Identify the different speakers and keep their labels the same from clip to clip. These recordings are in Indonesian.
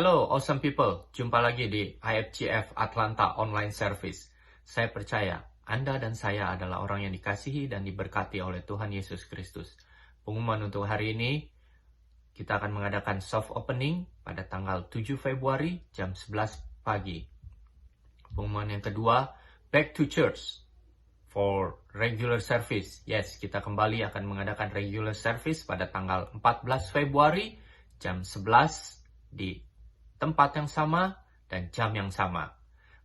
Speaker 1: Halo awesome people, jumpa lagi di IFGF Atlanta Online Service. Saya percaya Anda dan saya adalah orang yang dikasihi dan diberkati oleh Tuhan Yesus Kristus. Pengumuman untuk hari ini, kita akan mengadakan soft opening pada tanggal 7 Februari jam 11 pagi. Pengumuman yang kedua, back to church for regular service. Yes, kita kembali akan mengadakan regular service pada tanggal 14 Februari jam 11 di tempat yang sama dan jam yang sama.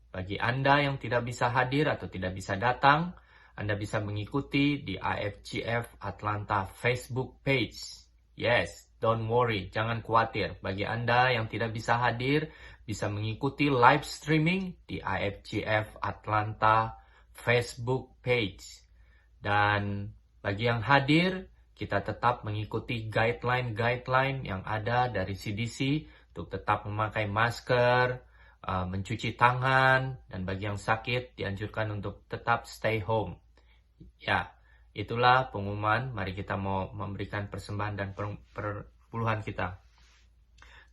Speaker 1: Bagi Anda yang tidak bisa hadir atau tidak bisa datang, Anda bisa mengikuti di IFGF Atlanta Facebook page. Yes, don't worry, jangan khawatir. Bagi Anda yang tidak bisa hadir, bisa mengikuti live streaming di IFGF Atlanta Facebook page. Dan bagi yang hadir, kita tetap mengikuti guideline yang ada dari CDC untuk tetap memakai masker, mencuci tangan, dan bagi yang sakit dianjurkan untuk tetap stay home. Ya, itulah pengumuman. Mari kita mau memberikan persembahan dan perpuluhan kita.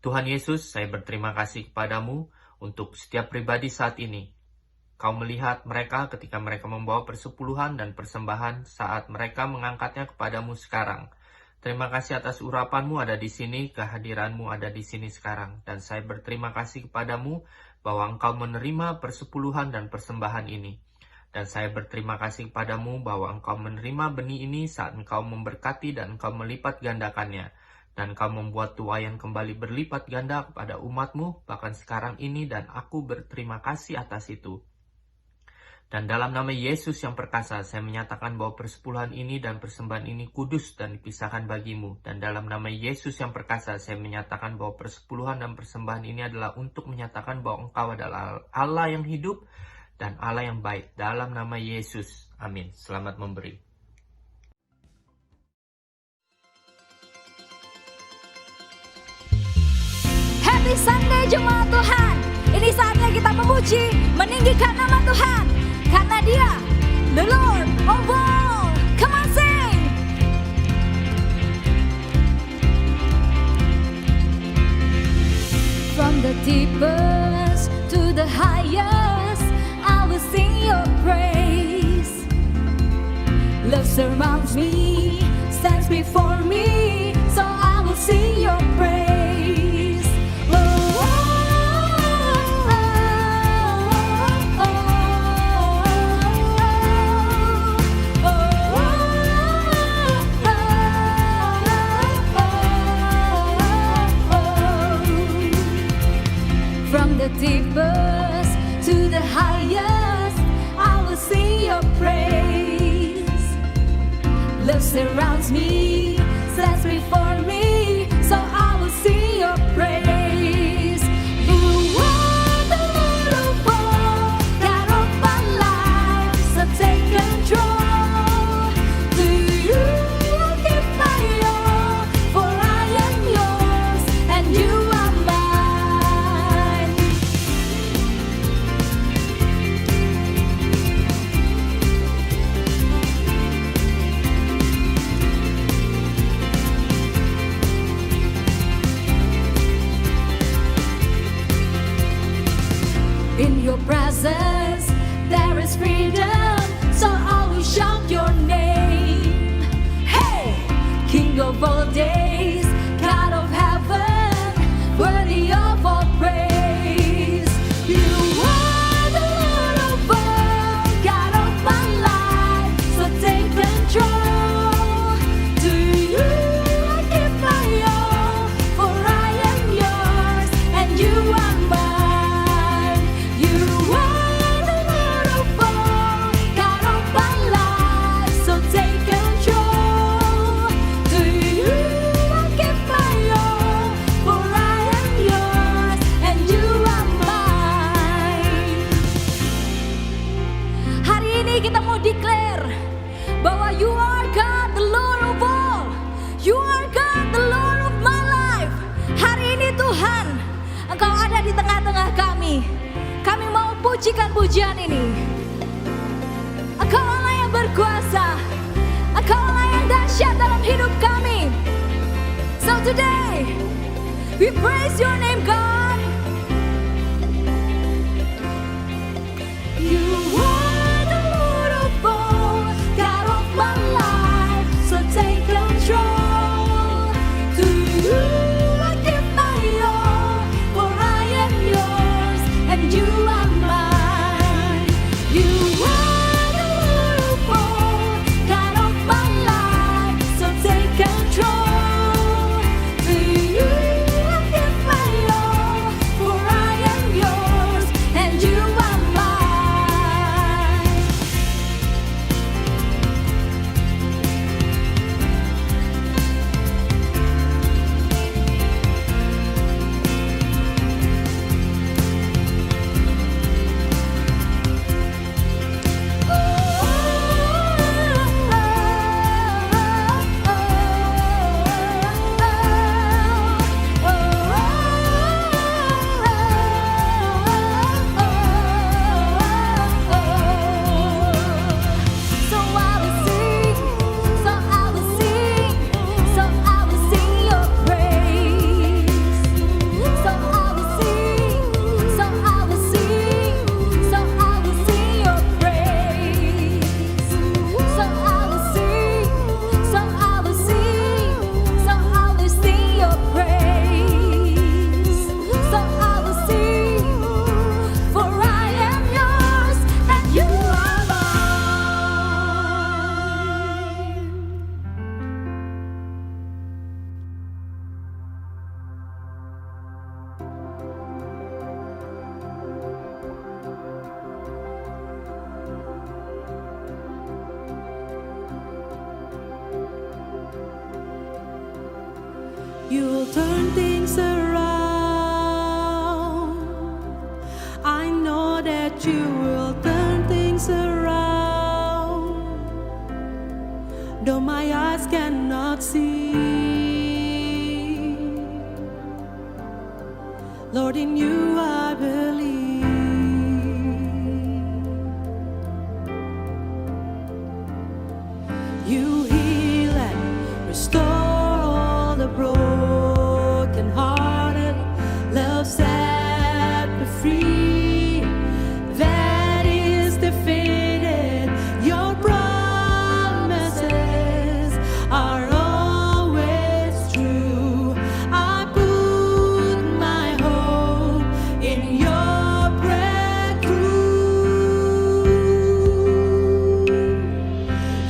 Speaker 1: Tuhan Yesus, saya berterima kasih kepadamu untuk setiap pribadi saat ini. Kau melihat mereka ketika mereka membawa persepuluhan dan persembahan saat mereka mengangkatnya kepadamu sekarang. Terima kasih atas urapanmu ada di sini, kehadiranmu ada di sini sekarang. Dan saya berterima kasih kepadamu bahwa engkau menerima persepuluhan dan persembahan ini. Dan saya berterima kasih kepadamu bahwa engkau menerima benih ini saat engkau memberkati dan engkau melipat gandakannya. Dan engkau membuat tuaian kembali berlipat ganda kepada umatmu, bahkan sekarang ini, dan aku berterima kasih atas itu. Dan dalam nama Yesus yang perkasa, saya menyatakan bahwa persepuluhan ini dan persembahan ini kudus dan dipisahkan bagimu. Dan dalam nama Yesus yang perkasa, saya menyatakan bahwa persepuluhan dan persembahan ini adalah untuk menyatakan bahwa engkau adalah Allah yang hidup dan Allah yang baik. Dalam nama Yesus, amin. Selamat memberi.
Speaker 2: Happy Sunday jemaat Tuhan. Ini saatnya kita memuji, meninggikan nama Tuhan. Karena Dia, the Lord of all. Come on, sing. From the deepest to the highest, I will sing your praise. Love surrounds me, stands before me, so I will sing your praise. From the deepest to the highest, I will sing your praise. Love surrounds me, stands before me, so I will sing your praise. You are the Lord of all, God of my life, so take control. To you I give my all, for I am yours and you are mine. In your presence there is freedom, so I will shout your name. Hey, King of all days, God of heaven, worthy of all praise. You are the Lord of all, God of my life, so take control. To you I give my all, for I am yours and you are mine. You are the Lord of all, God of my life, so take control. To you I give my all, for I am yours and you are mine. Hari ini kita mau declare bahwa you are God, the Lord of all. You are God, the Lord of my life. Hari ini Tuhan, Engkau ada di tengah-tengah kami. Kami mau pujikan pujian ini. Engkau Allah yang berkuasa. Engkau Allah yang dahsyat dalam hidup kami. So today, we praise your name God. cannot see. Lord, in you I believe. You heal and restore all the broken hearted. Love set me free. That is defeated. Your promises are always true. I put my hope in your breakthrough.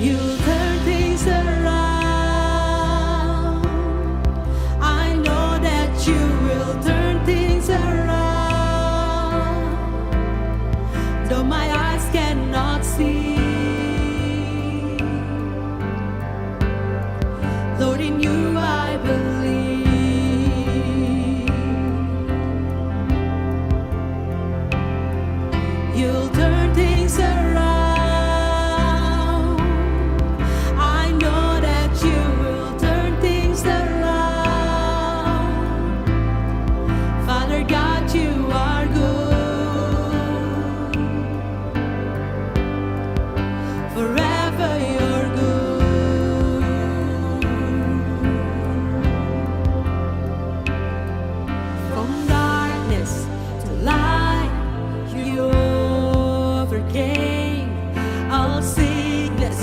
Speaker 2: You turn things around. I know that you will turn things around. Though my eyes cannot see. Lord, in you I believe. You'll turn things around. I know that you will turn things around. Father God, you are good. Forever you're good. From darkness to light, you overcame. All sickness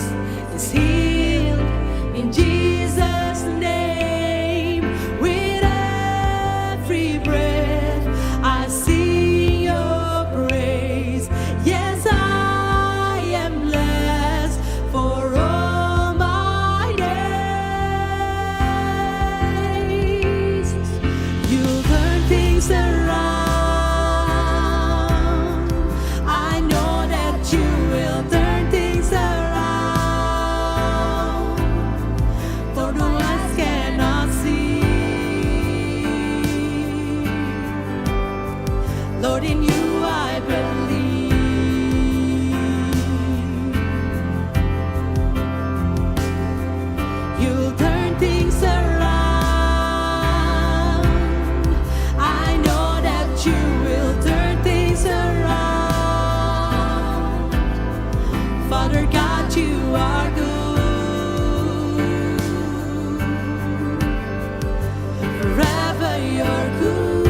Speaker 2: is healed in Jesus' name. With every breath, I sing your praise. Yes, I am blessed for all my days. You turn things around. I know that you will turn things around. For the eyes cannot see. Lord, in you I believe. You'll turn things around. I know that you will turn things around. Father God, you are good. Forever you're good.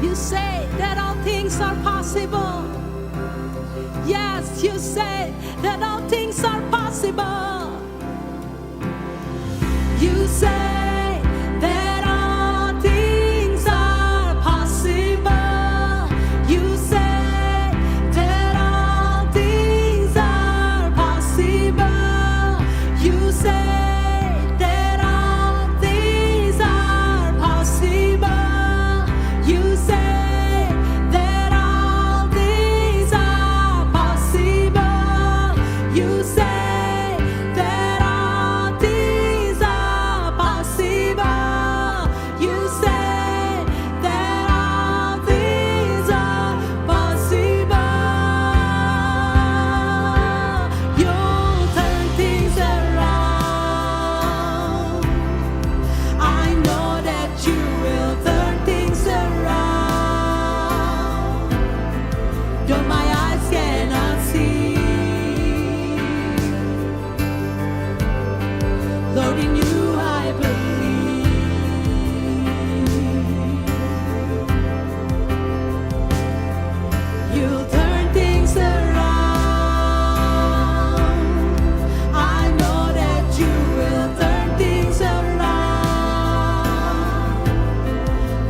Speaker 2: You say that all things are possible. Yes, you say that all things are possible. You say that all things are possible. You say that all things are possible. You say that all things are possible. You say that all things are possible. You say that all things are possible. You say that all things are possible. You'll turn things around. I know that you will turn things around. Though my eyes cannot see. Lord, in you I believe. You'll turn things around. I know that you will turn things around.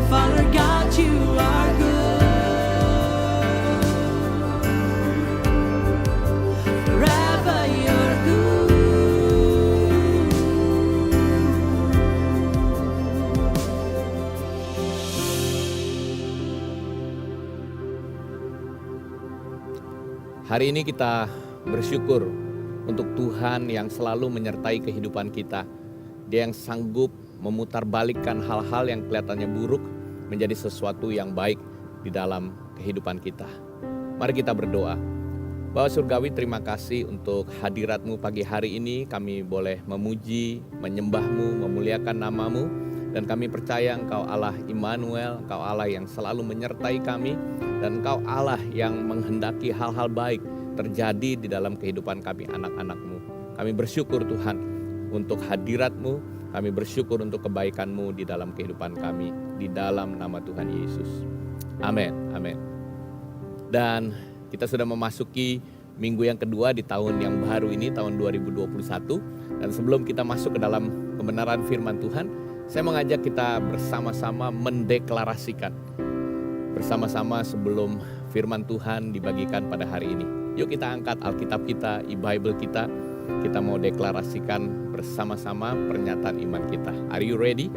Speaker 2: Father God, you are good. Forever you're good.
Speaker 3: Hari ini kita bersyukur untuk Tuhan yang selalu menyertai kehidupan kita. Dia yang sanggup memutarbalikkan hal-hal yang kelihatannya buruk menjadi sesuatu yang baik. di dalam kehidupan kita. Mari kita berdoa. Bapa Surgawi, terima kasih untuk hadirat-Mu pagi hari ini. Kami boleh memuji, menyembah-Mu, memuliakan nama-Mu. Dan kami percaya Engkau Allah Immanuel, Engkau Allah yang selalu menyertai kami. Dan Engkau Allah yang menghendaki hal-hal baik terjadi di dalam kehidupan kami anak-anak-Mu. Kami bersyukur Tuhan untuk hadirat-Mu. Kami bersyukur untuk kebaikan-Mu di dalam kehidupan kami. Di dalam nama Tuhan Yesus. Amin. Amin. Dan kita sudah memasuki minggu yang kedua di tahun yang baru ini, tahun 2021. Dan sebelum kita masuk ke dalam kebenaran firman Tuhan, saya mengajak kita bersama-sama mendeklarasikan. Bersama-sama sebelum firman Tuhan dibagikan pada hari ini. Yuk kita angkat Alkitab kita, e-Bible kita. Kita mau deklarasikan bersama-sama pernyataan iman kita. Are you ready?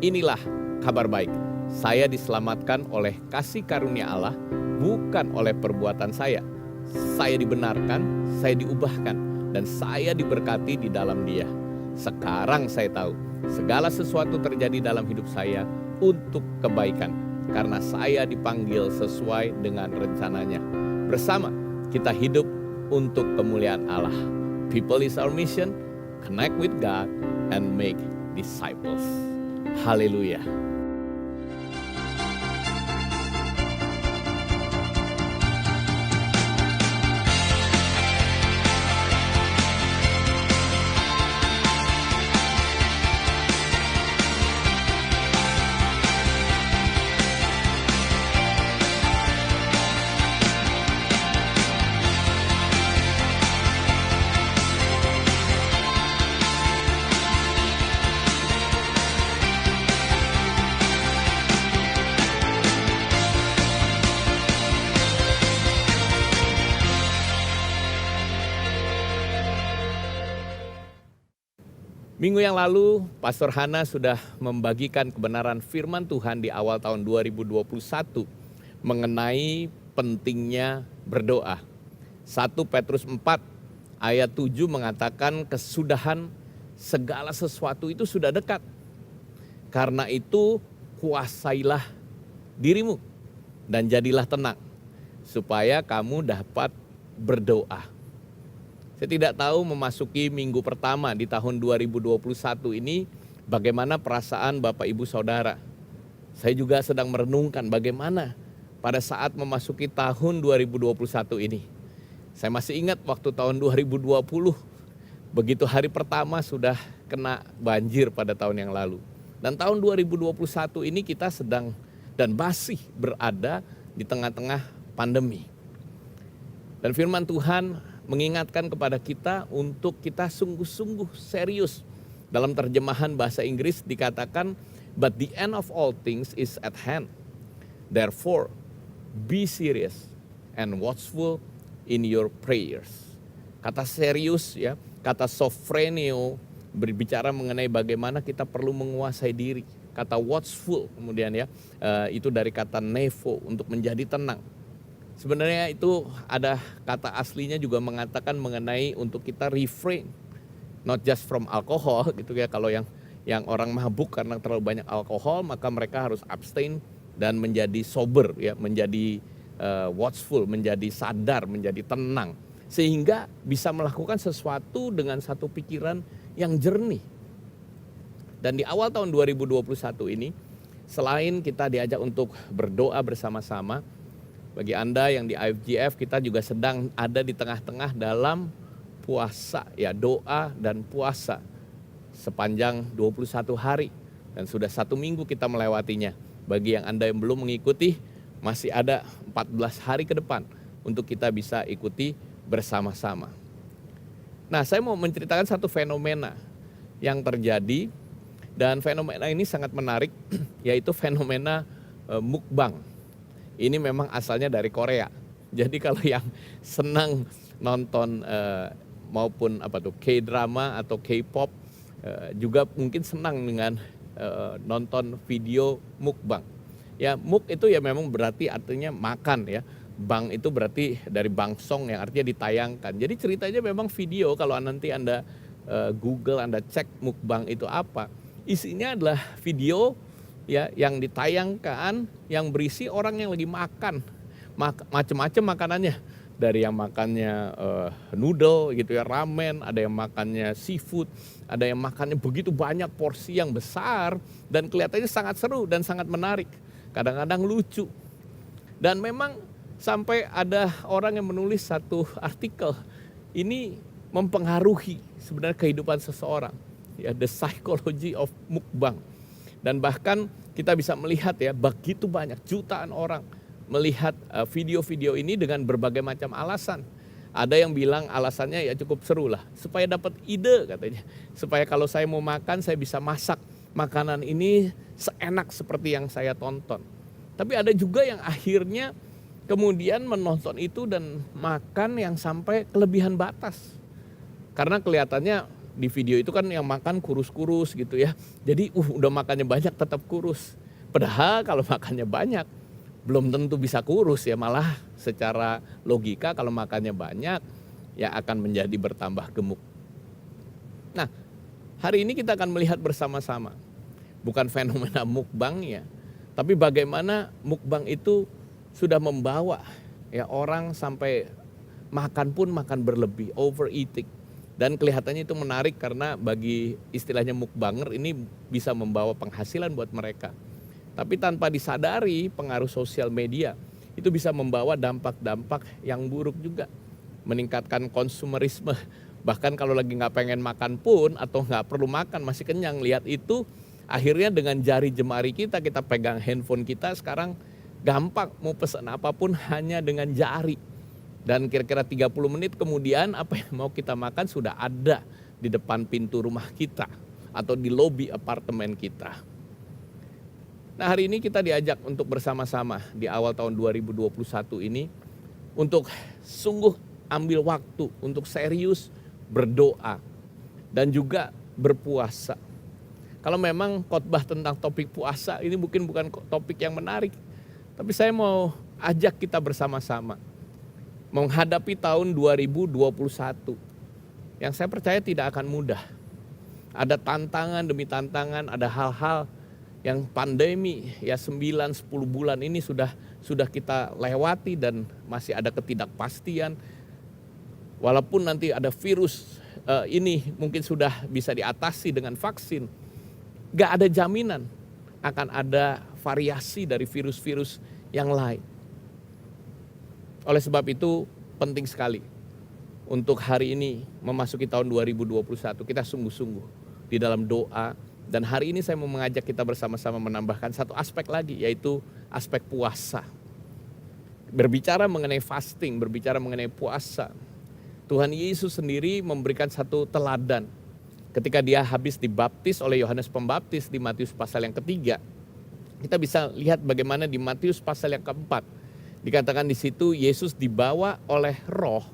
Speaker 3: Inilah kabar baik. Saya diselamatkan oleh kasih karunia Allah, bukan oleh perbuatan saya. Saya dibenarkan, saya diubahkan, dan saya diberkati di dalam Dia. Sekarang saya tahu, segala sesuatu terjadi dalam hidup saya untuk kebaikan, karena saya dipanggil sesuai dengan rencananya. Bersama kita hidup untuk kemuliaan Allah. People is our mission, connect with God, and make disciples. Haleluya. Minggu yang lalu, Pastor Hana sudah membagikan kebenaran firman Tuhan di awal tahun 2021 mengenai pentingnya berdoa. 1 Petrus 4 ayat 7 mengatakan kesudahan segala sesuatu itu sudah dekat. Karena itu kuasailah dirimu dan jadilah tenang supaya kamu dapat berdoa. Saya tidak tahu memasuki minggu pertama di tahun 2021 ini bagaimana perasaan Bapak Ibu Saudara. Saya juga sedang merenungkan bagaimana pada saat memasuki tahun 2021 ini. Saya masih ingat waktu tahun 2020, begitu hari pertama sudah kena banjir pada tahun yang lalu. Dan tahun 2021 ini kita sedang dan masih berada di tengah-tengah pandemi. Dan firman Tuhan mengingatkan kepada kita untuk kita sungguh-sungguh serius. Dalam terjemahan bahasa Inggris dikatakan, but the end of all things is at hand. Therefore, be serious and watchful in your prayers. Kata serius ya, kata sophreneo berbicara mengenai bagaimana kita perlu menguasai diri. Kata watchful kemudian ya, itu dari kata nevo untuk menjadi tenang. Sebenarnya itu ada kata aslinya juga mengatakan mengenai untuk kita refrain, not just from alcohol gitu ya. Kalau yang orang mabuk karena terlalu banyak alkohol, maka mereka harus abstain dan menjadi sober ya, menjadi watchful, menjadi sadar, menjadi tenang, sehingga bisa melakukan sesuatu dengan satu pikiran yang jernih. Dan di awal tahun 2021 ini, selain kita diajak untuk berdoa bersama-sama, bagi Anda yang di IFGF, kita juga sedang ada di tengah-tengah dalam puasa ya, doa dan puasa sepanjang 21 hari. Dan sudah 1 minggu kita melewatinya. Bagi yang Anda yang belum mengikuti, masih ada 14 hari ke depan untuk kita bisa ikuti bersama-sama. Nah, saya mau menceritakan satu fenomena yang terjadi, dan fenomena ini sangat menarik, yaitu fenomena mukbang. Ini memang asalnya dari Korea. Jadi kalau yang senang nonton maupun K-drama atau K-pop juga mungkin senang dengan nonton video mukbang. Ya, muk itu ya memang berarti artinya makan ya. Bang itu berarti dari bangsong yang artinya ditayangkan. Jadi ceritanya memang video, kalau nanti Anda Google, Anda cek mukbang itu apa. Isinya adalah video ya yang ditayangkan yang berisi orang yang lagi makan macam-macam makanannya, dari yang makannya noodle gitu ya, ramen, ada yang makannya seafood, ada yang makannya begitu banyak porsi yang besar dan kelihatannya sangat seru dan sangat menarik, kadang-kadang lucu. Dan memang sampai ada orang yang menulis satu artikel, ini mempengaruhi sebenarnya kehidupan seseorang, ya, the psychology of mukbang. Dan bahkan kita bisa melihat ya, begitu banyak jutaan orang melihat video-video ini dengan berbagai macam alasan. Ada yang bilang alasannya ya cukup seru lah, supaya dapat ide katanya. Supaya kalau saya mau makan, saya bisa masak makanan ini seenak seperti yang saya tonton. Tapi ada juga yang akhirnya kemudian menonton itu dan makan yang sampai kelebihan batas. Karena kelihatannya di video itu kan yang makan kurus-kurus gitu ya. Jadi udah makannya banyak tetap kurus. Padahal kalau makannya banyak belum tentu bisa kurus ya, malah secara logika kalau makannya banyak ya akan menjadi bertambah gemuk. Nah, hari ini kita akan melihat bersama-sama bukan fenomena mukbang ya, tapi bagaimana mukbang itu sudah membawa ya orang sampai makan pun makan berlebih, overeating. Dan kelihatannya itu menarik karena bagi istilahnya mukbanger ini bisa membawa penghasilan buat mereka. Tapi tanpa disadari pengaruh sosial media itu bisa membawa dampak-dampak yang buruk juga. Meningkatkan konsumerisme. Bahkan kalau lagi gak pengen makan pun atau gak perlu makan masih kenyang, lihat itu akhirnya dengan jari jemari kita pegang handphone kita sekarang gampang mau pesan apapun hanya dengan jari. Dan kira-kira 30 menit kemudian apa yang mau kita makan sudah ada di depan pintu rumah kita atau di lobi apartemen kita. Nah, hari ini kita diajak untuk bersama-sama di awal tahun 2021 ini untuk sungguh ambil waktu untuk serius berdoa dan juga berpuasa. Kalau memang khotbah tentang topik puasa ini mungkin bukan topik yang menarik, tapi saya mau ajak kita bersama-sama menghadapi tahun 2021 yang saya percaya tidak akan mudah. Ada tantangan demi tantangan, ada hal-hal yang pandemi ya 9-10 bulan ini sudah kita lewati dan masih ada ketidakpastian. Walaupun nanti ada virus ini mungkin sudah bisa diatasi dengan vaksin, gak ada jaminan akan ada variasi dari virus-virus yang lain. Oleh sebab itu penting sekali untuk hari ini memasuki tahun 2021 kita sungguh-sungguh di dalam doa. Dan hari ini saya mau mengajak kita bersama-sama menambahkan satu aspek lagi, yaitu aspek puasa. Berbicara mengenai fasting, berbicara mengenai puasa, Tuhan Yesus sendiri memberikan satu teladan. Ketika dia habis dibaptis oleh Yohanes Pembaptis di Matius pasal yang ketiga, kita bisa lihat bagaimana di Matius pasal yang keempat, dikatakan di situ Yesus dibawa oleh Roh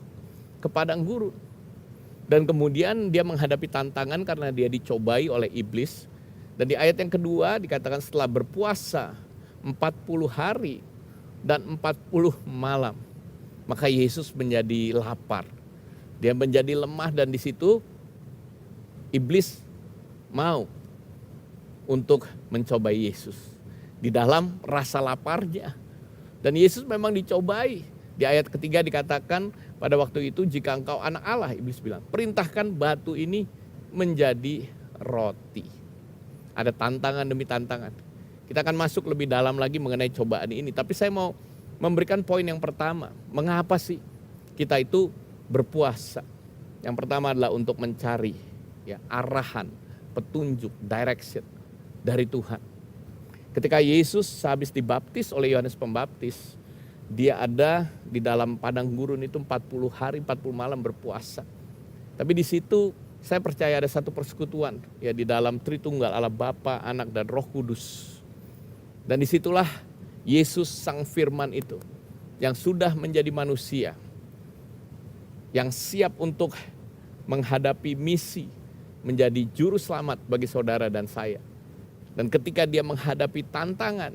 Speaker 3: ke padang gurun. Dan kemudian dia menghadapi tantangan karena dia dicobai oleh iblis. Dan di ayat yang kedua dikatakan setelah berpuasa 40 hari dan 40 malam, maka Yesus menjadi lapar. Dia menjadi lemah dan di situ iblis mau untuk mencobai Yesus. Di dalam rasa laparnya. Dan Yesus memang dicobai. Di ayat ketiga dikatakan pada waktu itu jika engkau anak Allah, iblis bilang, perintahkan batu ini menjadi roti. Ada tantangan demi tantangan. Kita akan masuk lebih dalam lagi mengenai cobaan ini. Tapi saya mau memberikan poin yang pertama. Mengapa sih kita itu berpuasa? Yang pertama adalah untuk mencari ya, arahan, petunjuk, direction dari Tuhan. Ketika Yesus habis dibaptis oleh Yohanes Pembaptis, dia ada di dalam padang gurun itu 40 hari 40 malam berpuasa. Tapi di situ saya percaya ada satu persekutuan ya di dalam Tritunggal Allah Bapa, Anak dan Roh Kudus. Dan disitulah Yesus Sang Firman itu yang sudah menjadi manusia, yang siap untuk menghadapi misi menjadi juru selamat bagi saudara dan saya. Dan ketika dia menghadapi tantangan,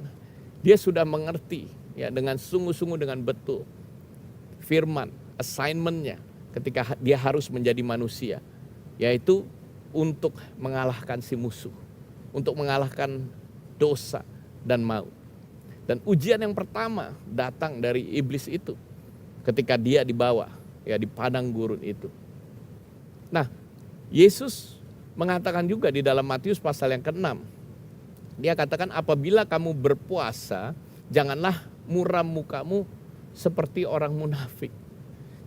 Speaker 3: dia sudah mengerti ya dengan sungguh-sungguh dengan betul firman, assignment-nya ketika dia harus menjadi manusia, yaitu untuk mengalahkan si musuh, untuk mengalahkan dosa, dan maut. Dan ujian yang pertama datang dari iblis itu ketika dia dibawa ya di padang gurun itu. Nah, Yesus mengatakan juga di dalam Matius pasal yang ke-6. Dia katakan apabila kamu berpuasa, janganlah muram mukamu seperti orang munafik.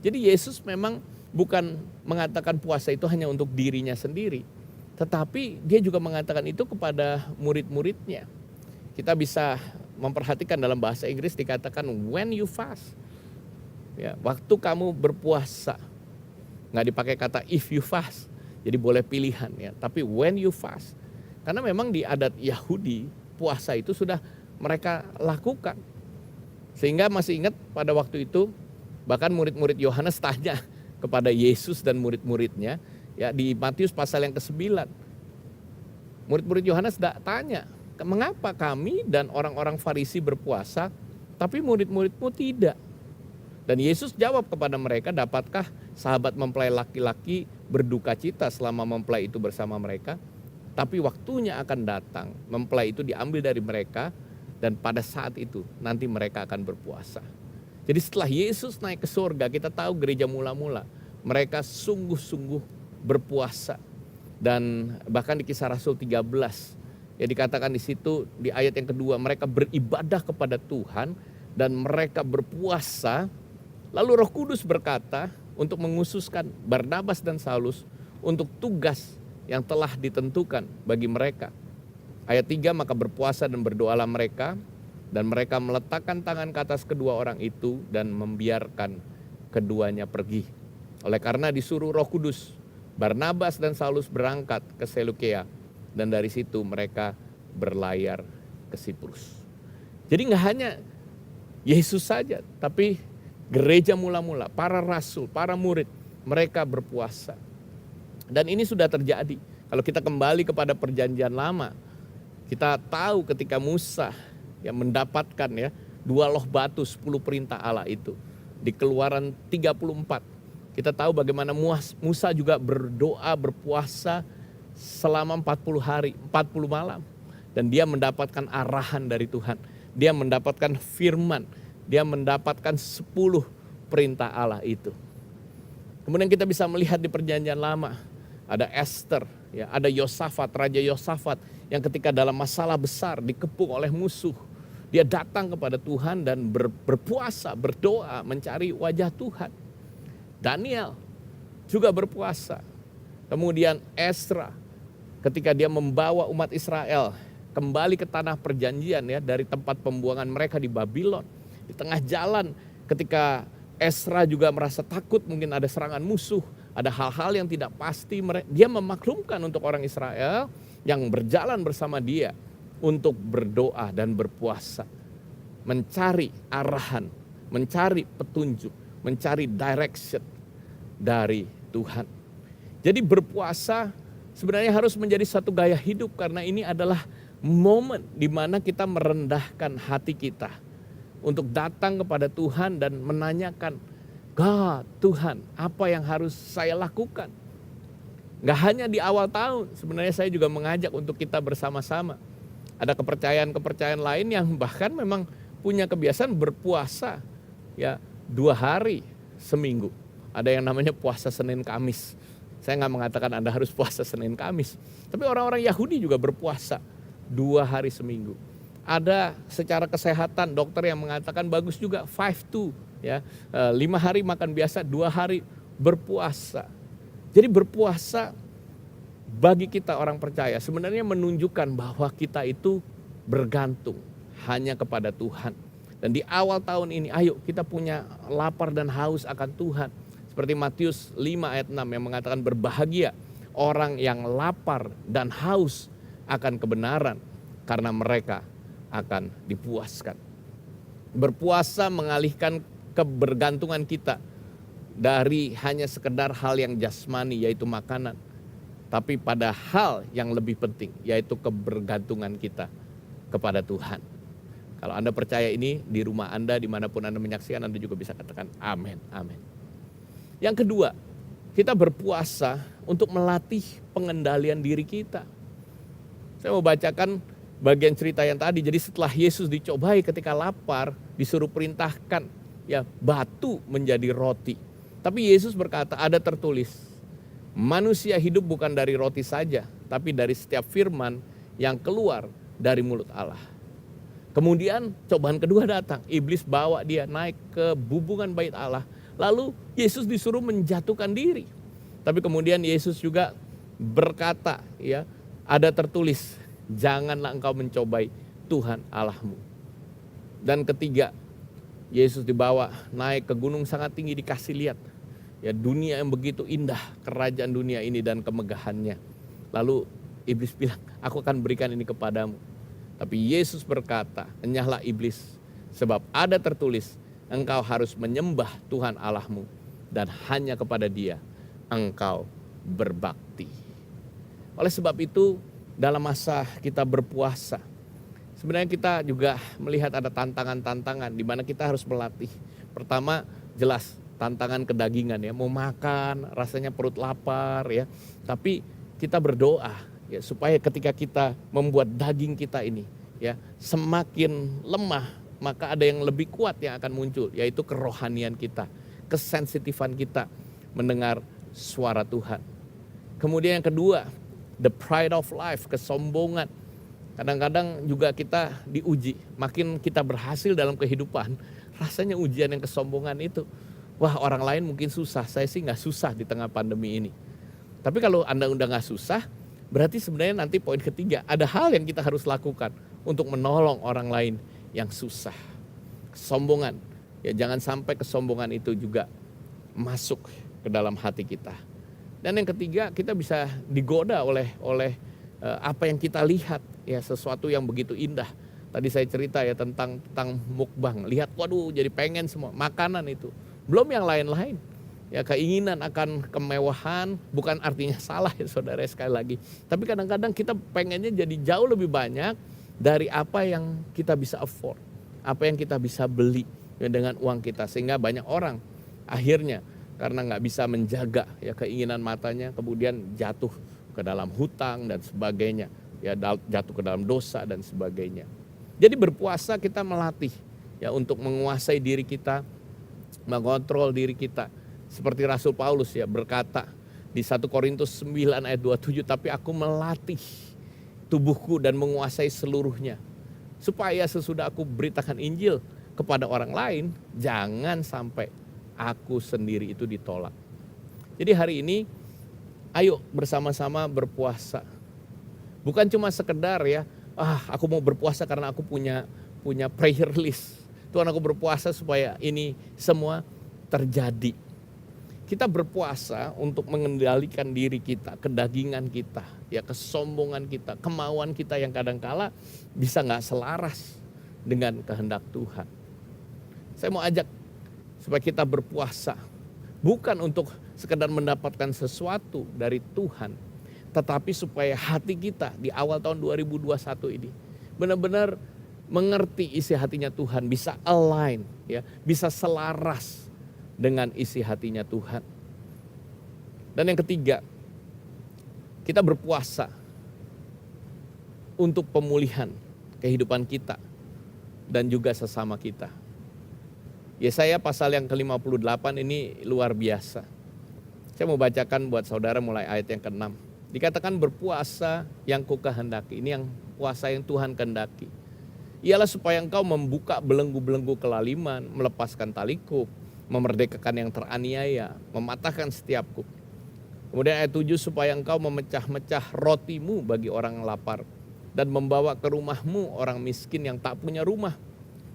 Speaker 3: Jadi Yesus memang bukan mengatakan puasa itu hanya untuk dirinya sendiri. Tetapi dia juga mengatakan itu kepada murid-muridnya. Kita bisa memperhatikan dalam bahasa Inggris dikatakan when you fast. Ya, waktu kamu berpuasa. Nggak dipakai kata if you fast. Jadi boleh pilihan ya. Tapi when you fast. Karena memang di adat Yahudi puasa itu sudah mereka lakukan. Sehingga masih ingat pada waktu itu bahkan murid-murid Yohanes tanya kepada Yesus dan murid-muridnya ya di Matius pasal yang ke-9. Murid-murid Yohanes tanya, mengapa kami dan orang-orang Farisi berpuasa tapi murid-muridmu tidak? Dan Yesus jawab kepada mereka, dapatkah sahabat mempelai laki-laki berduka cita selama mempelai itu bersama mereka? Tapi waktunya akan datang, mempelai itu diambil dari mereka dan pada saat itu nanti mereka akan berpuasa. Jadi setelah Yesus naik ke surga, kita tahu gereja mula-mula mereka sungguh-sungguh berpuasa. Dan bahkan di Kisah Rasul 13 ya dikatakan di situ di ayat yang kedua, mereka beribadah kepada Tuhan dan mereka berpuasa. Lalu Roh Kudus berkata untuk menghususkan Barnabas dan Saulus untuk tugas yang telah ditentukan bagi mereka. Ayat 3, maka berpuasa dan berdoalah mereka, dan mereka meletakkan tangan ke atas kedua orang itu dan membiarkan keduanya pergi. Oleh karena disuruh Roh Kudus, Barnabas dan Saulus berangkat ke Seleukia, dan dari situ mereka berlayar ke Siprus. Jadi nggak hanya Yesus saja, tapi gereja mula-mula, para rasul, para murid, mereka berpuasa. Dan ini sudah terjadi. Kalau kita kembali kepada perjanjian lama, kita tahu ketika Musa yang mendapatkan ya 2 loh batu 10 perintah Allah itu. Di Keluaran 34, kita tahu bagaimana Musa juga berdoa, berpuasa selama 40 hari, 40 malam. Dan dia mendapatkan arahan dari Tuhan. Dia mendapatkan firman. Dia mendapatkan 10 perintah Allah itu. Kemudian kita bisa melihat di perjanjian lama. Ada Esther, ya, ada Yosafat, Raja Yosafat yang ketika dalam masalah besar dikepung oleh musuh. Dia datang kepada Tuhan dan berpuasa, berdoa, mencari wajah Tuhan. Daniel juga berpuasa. Kemudian Ezra ketika dia membawa umat Israel kembali ke tanah perjanjian ya dari tempat pembuangan mereka di Babylon. Di tengah jalan ketika Ezra juga merasa takut mungkin ada serangan musuh, ada hal-hal yang tidak pasti, dia memaklumkan untuk orang Israel yang berjalan bersama dia untuk berdoa dan berpuasa. Mencari arahan, mencari petunjuk, mencari direction dari Tuhan. Jadi berpuasa sebenarnya harus menjadi satu gaya hidup karena ini adalah momen di mana kita merendahkan hati kita untuk datang kepada Tuhan dan menanyakan, God, Tuhan, apa yang harus saya lakukan? Gak hanya di awal tahun, sebenarnya saya juga mengajak untuk kita bersama-sama. Ada kepercayaan-kepercayaan lain yang bahkan memang punya kebiasaan berpuasa ya 2 hari seminggu. Ada yang namanya puasa Senin Kamis. Saya gak mengatakan Anda harus puasa Senin Kamis. Tapi orang-orang Yahudi juga berpuasa 2 hari seminggu. Ada secara kesehatan dokter yang mengatakan bagus juga 5-2 ya, 5 hari makan biasa, 2 hari berpuasa. Jadi berpuasa bagi kita orang percaya sebenarnya menunjukkan bahwa kita itu bergantung hanya kepada Tuhan. Dan di awal tahun ini ayo kita punya lapar dan haus akan Tuhan. Seperti Matius 5 ayat 6 yang mengatakan berbahagia orang yang lapar dan haus akan kebenaran karena mereka akan dipuaskan. Berpuasa mengalihkan kebergantungan kita dari hanya sekedar hal yang jasmani yaitu makanan. Tapi pada hal yang lebih penting yaitu kebergantungan kita kepada Tuhan. Kalau Anda percaya ini di rumah Anda dimanapun Anda menyaksikan Anda juga bisa katakan amin, amin. Yang kedua, kita berpuasa untuk melatih pengendalian diri kita. Saya mau bacakan bagian cerita yang tadi. Jadi setelah Yesus dicobai ketika lapar, disuruh perintahkan ya batu menjadi roti. Tapi Yesus berkata, ada tertulis, manusia hidup bukan dari roti saja, tapi dari setiap firman yang keluar dari mulut Allah. Kemudian cobaan kedua datang, iblis bawa dia naik ke bubungan bait Allah. Lalu Yesus disuruh menjatuhkan diri. Tapi kemudian Yesus juga berkata, ya, ada tertulis, janganlah engkau mencobai Tuhan Allahmu. Dan ketiga, Yesus dibawa naik ke gunung sangat tinggi, dikasih lihat ya dunia yang begitu indah, kerajaan dunia ini dan kemegahannya. Lalu iblis bilang, aku akan berikan ini kepadamu. Tapi Yesus berkata, enyahlah iblis, sebab ada tertulis, engkau harus menyembah Tuhan Allahmu dan hanya kepada Dia engkau berbakti. Oleh sebab itu, dalam masa kita berpuasa, sebenarnya kita juga melihat ada tantangan-tantangan di mana kita harus melatih. Pertama, jelas tantangan kedagingan ya, mau makan, rasanya perut lapar ya. Tapi kita berdoa ya supaya ketika kita membuat daging kita ini ya semakin lemah, maka ada yang lebih kuat yang akan muncul, yaitu kerohanian kita, kesensitifan kita mendengar suara Tuhan. Kemudian yang kedua, the pride of life, kesombongan. Kadang-kadang juga kita diuji, makin kita berhasil dalam kehidupan, rasanya ujian yang kesombongan itu. Wah, orang lain mungkin susah, saya sih gak susah di tengah pandemi ini. Tapi kalau Anda udah gak susah, berarti sebenarnya nanti poin ketiga, ada hal yang kita harus lakukan untuk menolong orang lain yang susah. Kesombongan, ya jangan sampai kesombongan itu juga masuk ke dalam hati kita. Dan yang ketiga, kita bisa digoda oleh apa yang kita lihat, ya sesuatu yang begitu indah. Tadi saya cerita ya tentang mukbang, lihat waduh jadi pengen semua makanan itu. Belum yang lain-lain, ya keinginan akan kemewahan bukan artinya salah ya saudara sekali lagi. Tapi kadang-kadang kita pengennya jadi jauh lebih banyak dari apa yang kita bisa afford, apa yang kita bisa beli ya, dengan uang kita. Sehingga banyak orang akhirnya karena nggak bisa menjaga ya keinginan matanya, kemudian jatuh ke dalam hutang dan sebagainya, ya jatuh ke dalam dosa dan sebagainya. Jadi berpuasa kita melatih ya untuk menguasai diri kita, mengontrol diri kita. Seperti Rasul Paulus ya berkata di 1 Korintus 9 ayat 27, tapi aku melatih tubuhku dan menguasai seluruhnya. Supaya sesudah aku beritakan Injil kepada orang lain, jangan sampai aku sendiri itu ditolak. Jadi hari ini ayo bersama-sama berpuasa. Bukan cuma sekedar ya, aku mau berpuasa karena aku punya prayer list. Tuhan, aku berpuasa supaya ini semua terjadi. Kita berpuasa untuk mengendalikan diri kita, kedagingan kita, ya kesombongan kita, kemauan kita yang kadangkala bisa nggak selaras dengan kehendak Tuhan. Saya mau ajak supaya kita berpuasa, bukan untuk sekedar mendapatkan sesuatu dari Tuhan, tetapi supaya hati kita di awal tahun 2021 ini benar-benar mengerti isi hatinya Tuhan, bisa align, ya, bisa selaras dengan isi hatinya Tuhan. Dan yang ketiga, kita berpuasa untuk pemulihan kehidupan kita dan juga sesama kita. Yesaya pasal yang ke-58 ini luar biasa. Saya mau bacakan buat saudara mulai ayat yang ke-6. Dikatakan berpuasa yang kukehendaki, ini yang puasa yang Tuhan kehendaki. Ialah supaya engkau membuka belenggu-belenggu kelaliman, melepaskan tali kuk, memerdekakan yang teraniaya, mematahkan setiap kuk. Kemudian ayat 7, supaya engkau memecah-mecah rotimu bagi orang lapar, dan membawa ke rumahmu orang miskin yang tak punya rumah.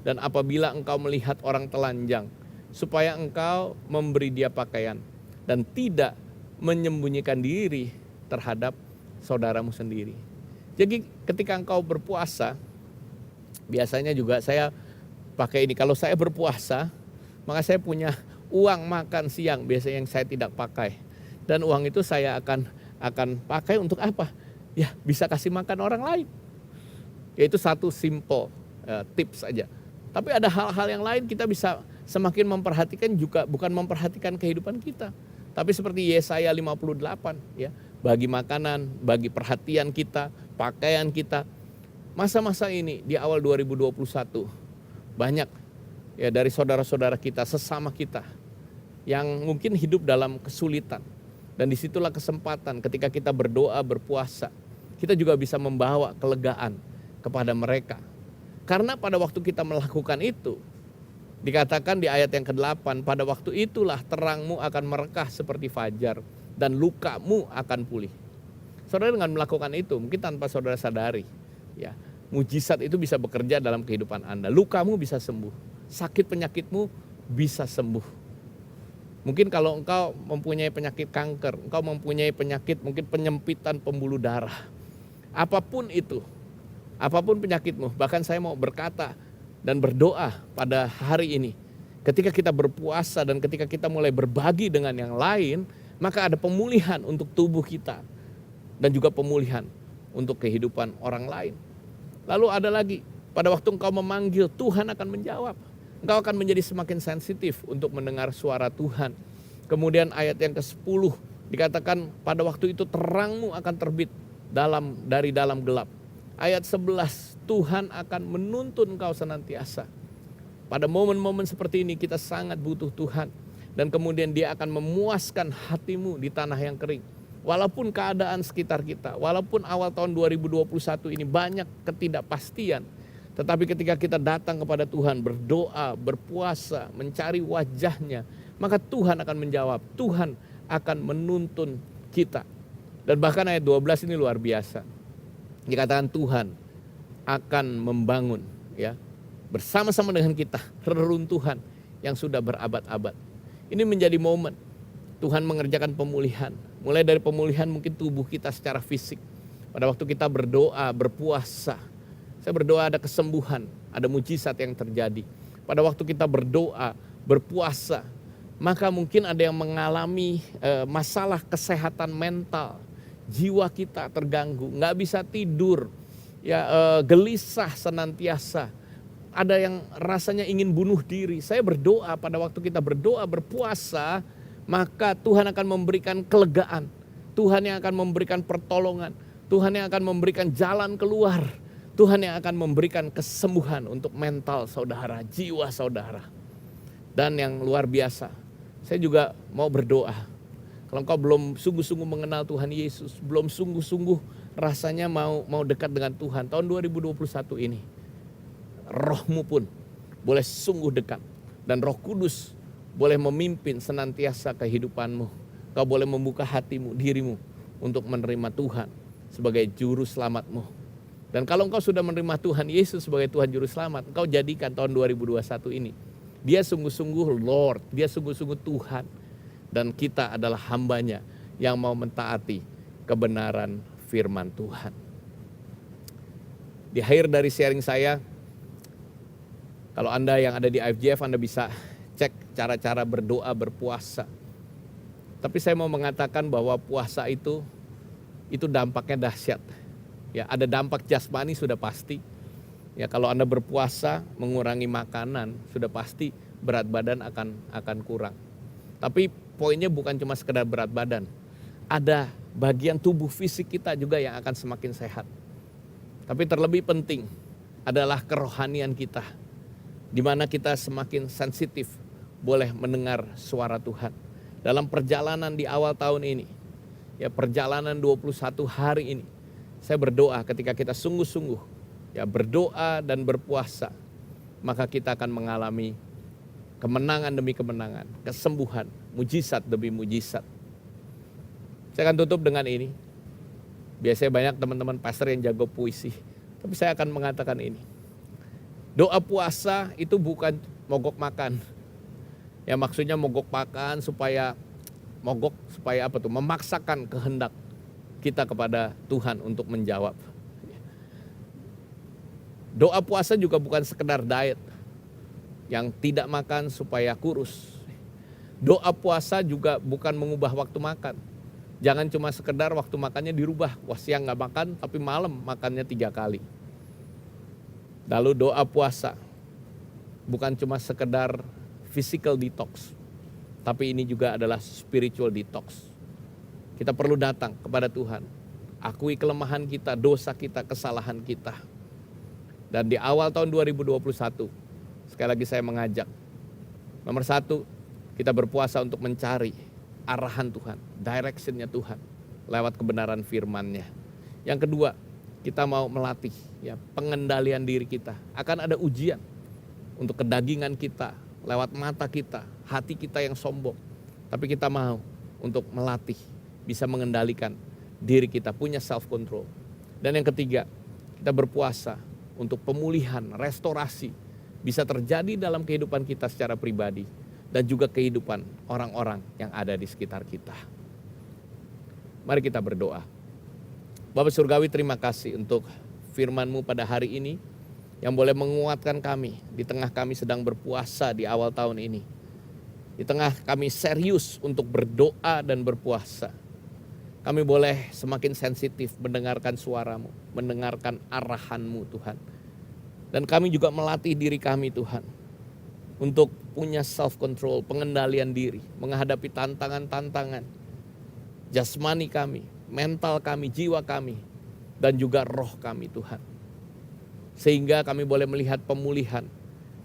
Speaker 3: Dan apabila engkau melihat orang telanjang, supaya engkau memberi dia pakaian, dan tidak menyembunyikan diri terhadap saudaramu sendiri. Jadi ketika engkau berpuasa, biasanya juga saya pakai ini. Kalau saya berpuasa, maka saya punya uang makan siang biasanya yang saya tidak pakai. Dan uang itu saya akan pakai untuk apa? Ya bisa kasih makan orang lain. Yaitu satu simple tips saja. Tapi ada hal-hal yang lain kita bisa semakin memperhatikan, juga bukan memperhatikan kehidupan kita. Tapi seperti Yesaya 58 ya, bagi makanan, bagi perhatian kita, pakaian kita. Masa-masa ini di awal 2021 banyak ya dari saudara-saudara kita, sesama kita yang mungkin hidup dalam kesulitan. Dan disitulah kesempatan ketika kita berdoa, berpuasa, kita juga bisa membawa kelegaan kepada mereka. Karena pada waktu kita melakukan itu, dikatakan di ayat yang ke-8, pada waktu itulah terangmu akan merekah seperti fajar dan lukamu akan pulih. Saudara dengan melakukan itu, mungkin tanpa saudara sadari, ya, mujizat itu bisa bekerja dalam kehidupan Anda. Lukamu bisa sembuh, sakit penyakitmu bisa sembuh. Mungkin kalau engkau mempunyai penyakit kanker, engkau mempunyai penyakit mungkin penyempitan pembuluh darah. Apapun itu, apapun penyakitmu, bahkan saya mau berkata dan berdoa pada hari ini. Ketika kita berpuasa dan ketika kita mulai berbagi dengan yang lain, maka ada pemulihan untuk tubuh kita. Dan juga pemulihan untuk kehidupan orang lain. Lalu ada lagi, pada waktu engkau memanggil, Tuhan akan menjawab. Engkau akan menjadi semakin sensitif untuk mendengar suara Tuhan. Kemudian ayat yang ke-10 dikatakan pada waktu itu terangmu akan terbit dari dalam gelap. Ayat 11, Tuhan akan menuntun engkau senantiasa. Pada momen-momen seperti ini kita sangat butuh Tuhan. Dan kemudian Dia akan memuaskan hatimu di tanah yang kering. Walaupun keadaan sekitar kita, walaupun awal tahun 2021 ini banyak ketidakpastian. Tetapi ketika kita datang kepada Tuhan, berdoa, berpuasa, mencari wajah-Nya, maka Tuhan akan menjawab, Tuhan akan menuntun kita. Dan bahkan ayat 12 ini luar biasa. Dikatakan Tuhan akan membangun ya bersama-sama dengan kita reruntuhan yang sudah berabad-abad. Ini menjadi momen Tuhan mengerjakan pemulihan. Mulai dari pemulihan mungkin tubuh kita secara fisik. Pada waktu kita berdoa, berpuasa, saya berdoa ada kesembuhan, ada mujizat yang terjadi. Pada waktu kita berdoa, berpuasa, maka mungkin ada yang mengalami masalah kesehatan mental. Jiwa kita terganggu, nggak bisa tidur, ya gelisah senantiasa. Ada yang rasanya ingin bunuh diri. Saya berdoa pada waktu kita berdoa, berpuasa, maka Tuhan akan memberikan kelegaan. Tuhan yang akan memberikan pertolongan. Tuhan yang akan memberikan jalan keluar. Tuhan yang akan memberikan kesembuhan untuk mental saudara, jiwa saudara. Dan yang luar biasa, saya juga mau berdoa. Kalau engkau belum sungguh-sungguh mengenal Tuhan Yesus, belum sungguh-sungguh rasanya mau dekat dengan Tuhan, tahun 2021 ini, rohmu pun boleh sungguh dekat. Dan Roh Kudus boleh memimpin senantiasa kehidupanmu. Kau boleh membuka hatimu, dirimu untuk menerima Tuhan sebagai juru selamatmu. Dan kalau engkau sudah menerima Tuhan Yesus sebagai Tuhan Juru Selamat, engkau jadikan tahun 2021 ini. Dia sungguh-sungguh Lord, Dia sungguh-sungguh Tuhan. Dan kita adalah hamba-Nya yang mau mentaati kebenaran firman Tuhan. Di akhir dari sharing saya, kalau Anda yang ada di IFJF, Anda bisa cek cara-cara berdoa, berpuasa. Tapi saya mau mengatakan bahwa puasa itu dampaknya dahsyat. Ya, ada dampak jasmani sudah pasti. Ya, kalau Anda berpuasa mengurangi makanan sudah pasti berat badan akan kurang. Tapi poinnya bukan cuma sekedar berat badan. Ada bagian tubuh fisik kita juga yang akan semakin sehat. Tapi terlebih penting adalah kerohanian kita. Di mana kita semakin sensitif boleh mendengar suara Tuhan. Dalam perjalanan di awal tahun ini, ya perjalanan 21 hari ini, saya berdoa ketika kita sungguh-sungguh ya berdoa dan berpuasa, maka kita akan mengalami kemenangan demi kemenangan, kesembuhan, mujizat demi mujizat. Saya akan tutup dengan ini. Biasanya banyak teman-teman pastor yang jago puisi, tapi saya akan mengatakan ini. Doa puasa itu bukan mogok makan. Ya maksudnya mogok makan supaya memaksakan kehendak kita kepada Tuhan untuk menjawab. Doa puasa juga bukan sekedar diet yang tidak makan supaya kurus. Doa puasa juga bukan mengubah waktu makan. Jangan cuma sekedar waktu makannya dirubah. Wah, siang gak makan tapi malam makannya 3 kali. Lalu doa puasa bukan cuma sekedar physical detox, tapi ini juga adalah spiritual detox. Kita perlu datang kepada Tuhan, akui kelemahan kita, dosa kita, kesalahan kita. Dan di awal tahun 2021, sekali lagi saya mengajak. Nomor 1, kita berpuasa untuk mencari arahan Tuhan, direction-nya Tuhan lewat kebenaran firman-Nya. Yang kedua, kita mau melatih ya pengendalian diri kita. Akan ada ujian untuk kedagingan kita, lewat mata kita, hati kita yang sombong. Tapi kita mau untuk melatih, bisa mengendalikan diri kita, punya self control. Dan yang ketiga, kita berpuasa untuk pemulihan, restorasi bisa terjadi dalam kehidupan kita secara pribadi dan juga kehidupan orang-orang yang ada di sekitar kita. Mari kita berdoa. Bapa Surgawi, terima kasih untuk firman-Mu pada hari ini yang boleh menguatkan kami di tengah kami sedang berpuasa di awal tahun ini. Di tengah kami serius untuk berdoa dan berpuasa. Kami boleh semakin sensitif mendengarkan suara-Mu, mendengarkan arahan-Mu Tuhan. Dan kami juga melatih diri kami Tuhan untuk punya self control, pengendalian diri, menghadapi tantangan-tantangan jasmani kami, mental kami, jiwa kami, dan juga roh kami Tuhan. Sehingga kami boleh melihat pemulihan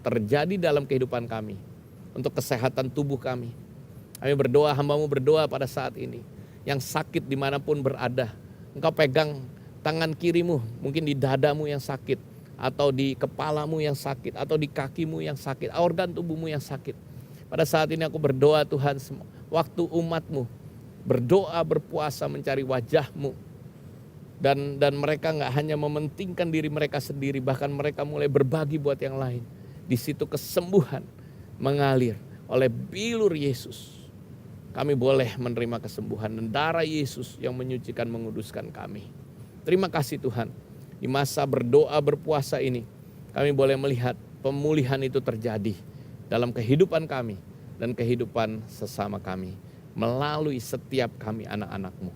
Speaker 3: terjadi dalam kehidupan kami untuk kesehatan tubuh kami. Kami berdoa, hamba-Mu berdoa pada saat ini. Yang sakit dimanapun berada, Engkau pegang tangan kirimu, mungkin di dadamu yang sakit, atau di kepalamu yang sakit, atau di kakimu yang sakit, organ tubuhmu yang sakit. Pada saat ini aku berdoa Tuhan, waktu umat-Mu berdoa, berpuasa, mencari wajah-Mu. Dan mereka gak hanya mementingkan diri mereka sendiri, bahkan mereka mulai berbagi buat yang lain. Di situ kesembuhan mengalir oleh bilur Yesus. Kami boleh menerima kesembuhan dan darah Yesus yang menyucikan, menguduskan kami. Terima kasih Tuhan. Di masa berdoa berpuasa ini, kami boleh melihat pemulihan itu terjadi dalam kehidupan kami dan kehidupan sesama kami. Melalui setiap kami anak-anak-Mu.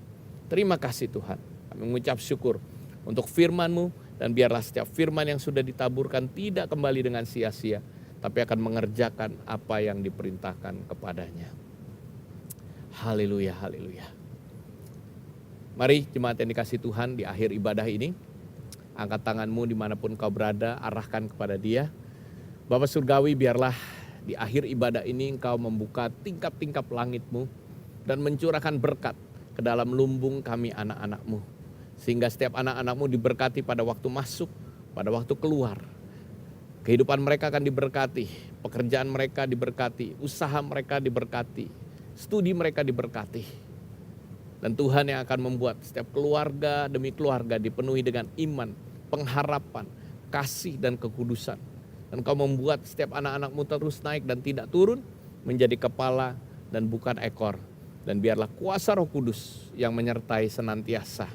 Speaker 3: Terima kasih Tuhan. Kami mengucap syukur untuk firman-Mu. Dan biarlah setiap firman yang sudah ditaburkan tidak kembali dengan sia-sia, tapi akan mengerjakan apa yang diperintahkan kepadanya. Haleluya, haleluya. Mari jemaat yang dikasih Tuhan, di akhir ibadah ini, angkat tanganmu dimanapun kau berada, arahkan kepada Dia. Bapa Surgawi, biarlah di akhir ibadah ini Engkau membuka tingkap-tingkap langit-Mu dan mencurahkan berkat ke dalam lumbung kami anak-anak-Mu. Sehingga setiap anak-anak-Mu diberkati pada waktu masuk, pada waktu keluar. Kehidupan mereka akan diberkati, pekerjaan mereka diberkati, usaha mereka diberkati, studi mereka diberkati. Dan Tuhan yang akan membuat setiap keluarga demi keluarga dipenuhi dengan iman, pengharapan, kasih dan kekudusan. Dan Kau membuat setiap anak-anak-Mu terus naik dan tidak turun, menjadi kepala dan bukan ekor. Dan biarlah kuasa Roh Kudus yang menyertai senantiasa.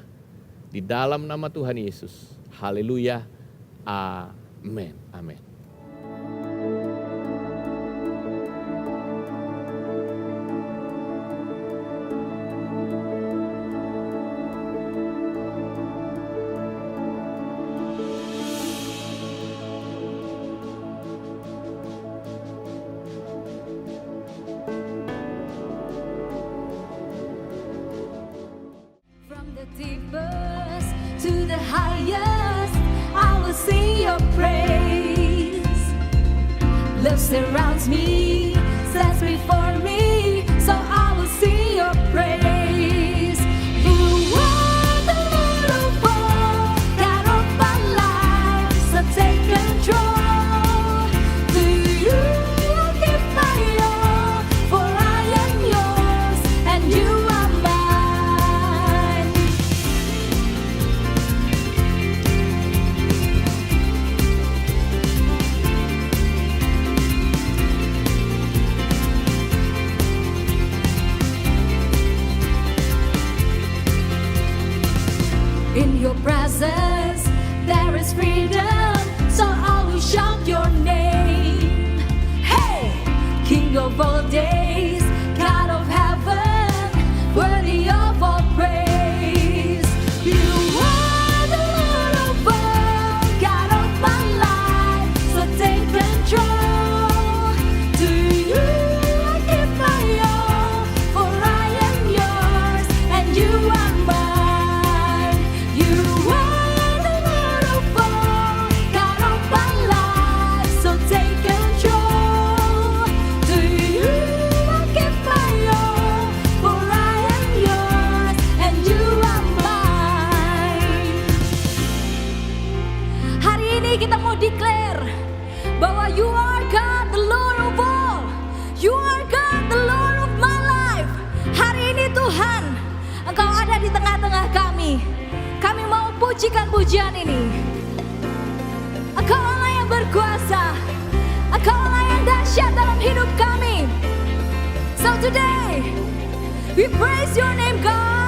Speaker 3: Di dalam nama Tuhan Yesus. Haleluya. Amin. Amin.
Speaker 2: From the deepest to the highest, I will sing your praise. Love surrounds me, stands before me, so I will sing your praise. You are the Lord of all, God of my life, so take control. To you I give my all, for I am yours and you are mine. In your presence there is freedom, so I will shout your name. Hey, King of all days, God of heaven, worthy of all praise. You are the Lord of all, God of my life, so take control. To you I give my all, for I am yours and you are mine. You are the Lord of all, God of kami mau pujikan pujian ini. Engkau Allah yang berkuasa, Engkau Allah yang dahsyat dalam hidup kami. So today, we praise your name God.